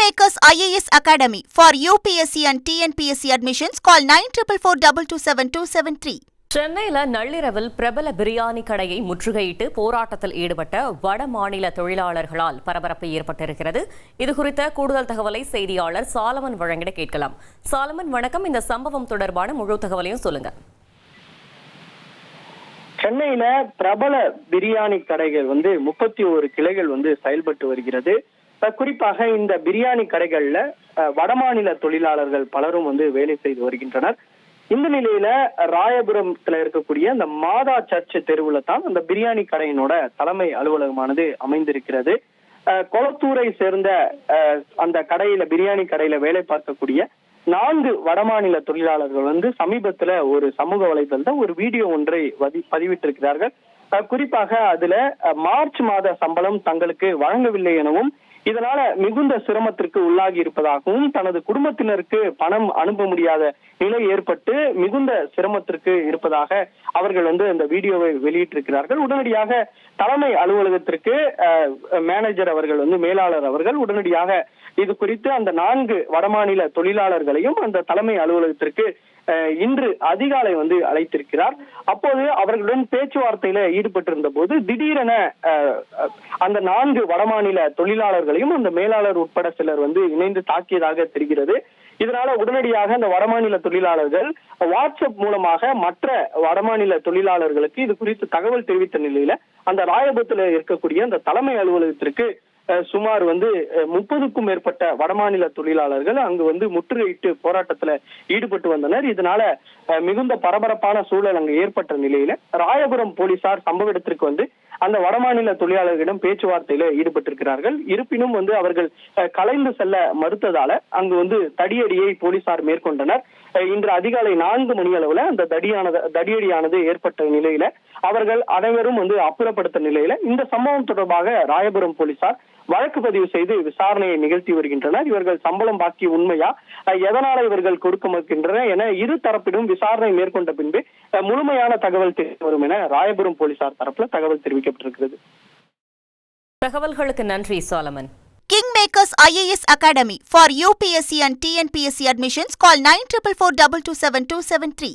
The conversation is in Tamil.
Kingmakers IAS Academy for UPSC and TNPSC admissions. Call 9444227273. சென்னையில நள்ளிரவில் பிரபல பிரியாணி கடையை முற்றுகையிட்டு போராட்டத்தில் ஈடுபட்ட வட மாநில தொழிலாளர்களால் பரபரப்பு ஏற்பட்டிருக்கிறது. இதுகுறித்த கூடுதல் தகவலை செய்தியாளர் சாலமன் வழங்கிட கேட்கலாம். சாலமன், வணக்கம். இந்த சம்பவம் தொடர்பான முழு தகவலையும் சொல்லுங்க. சென்னையில பிரபல பிரியாணி கடைகள் 31 கிளைகள் செயல்பட்டு வருகிறது. குறிப்பாக இந்த பிரியாணி கடைகள்ல வடமாநில தொழிலாளர்கள் பலரும் வேலை செய்து வருகின்றனர். இந்த நிலையில ராயபுரத்துல இருக்கக்கூடிய அந்த மாதா சர்ச் தெருவுல தான் அந்த பிரியாணி கடையினோட தலைமை அலுவலகமானது அமைந்திருக்கிறது. கொளத்தூரை சேர்ந்த அந்த கடையில பிரியாணி கடையில வேலை பார்க்கக்கூடிய 4 வடமாநில தொழிலாளர்கள் சமீபத்துல ஒரு சமூக வலைதளத்துல ஒரு வீடியோ ஒன்றை பதிவிட்டிருக்கிறார்கள். குறிப்பாக அதுல மார்ச் மாத சம்பளம் தங்களுக்கு வழங்கவில்லை எனவும், இதனால மிகுந்த சிரமத்திற்கு உள்ளாகி இருப்பதாகவும், தனது குடும்பத்தினருக்கு பணம் அனுப்ப முடியாத நிலை ஏற்பட்டு மிகுந்த சிரமத்திற்கு இருப்பதாக அவர்கள் இந்த வீடியோவை வெளியிட்டிருக்கிறார்கள். உடனடியாக தலைமை அலுவலகத்திற்கு மேனேஜர் அவர்கள் மேலாளர் அவர்கள் உடனடியாக இது குறித்து அந்த 4 வடமாநில தொழிலாளர்களையும் அந்த தலைமை அலுவலகத்திற்கு இன்று அதிகாலை அழைத்திருக்கிறார். அப்போது அவர்களுடன் பேச்சுவார்த்தையில ஈடுபட்டிருந்த போது திடீரென அந்த 4 வடமாநில தொழிலாளர்களையும் அந்த மேலாளர் உட்பட சிலர் இணைந்து தாக்கியதாக தெரிகிறது. இதனால உடனடியாக அந்த வடமாநில தொழிலாளர்கள் வாட்ஸ்அப் மூலமாக மற்ற வடமாநில தொழிலாளர்களுக்கு இது குறித்து தகவல் தெரிவித்த நிலையில அந்த ராயபுரத்துல இருக்கக்கூடிய அந்த தலைமை அலுவலகத்திற்கு சுமார் 30க்கும் மேற்பட்ட வடமாநில தொழிலாளர்கள் அங்கு முற்றுகையிட்டு போராட்டத்துல ஈடுபட்டு வந்தனர். இதனால மிகுந்த பரபரப்பான சூழல் அங்கு ஏற்பட்ட நிலையில ராயபுரம் போலீசார் சம்பவ இடத்திற்கு அந்த வடமாநில தொழிலாளர்களிடம் பேச்சுவார்த்தையில ஈடுபட்டிருக்கிறார்கள். இருப்பினும் அவர்கள் கலைந்து செல்ல மறுத்ததால அங்கு தடியடியை போலீசார் மேற்கொண்டனர். இன்று அதிகாலை 4 மணி அளவுல அந்த தடியடியானது ஏற்பட்ட நிலையில அவர்கள் அனைவரும் அப்புறப்படுத்த நிலையில இந்த சம்பவம் தொடர்பாக ராயபுரம் போலீசார் வழக்கு பதிவு செய்து விசாரணையை நிகழ்த்தி வருகின்றனர். இவர்கள் சம்பளம் பாக்கி உண்மையா, எதனால இவர்கள் கொடுக்க மறுக்கின்றனர் என இரு தரப்பிலும் விசாரணை மேற்கொண்ட பின்பு முழுமையான தகவல் தெரிய வரும் என ராயபுரம் போலீசார் தரப்புல தகவல் தெரிவிக்கப்பட்டிருக்கிறது. தகவல்களுக்கு நன்றி Solomon. Kingmakers IAS Academy for UPSC and TNPSC admissions. Call 9444227273.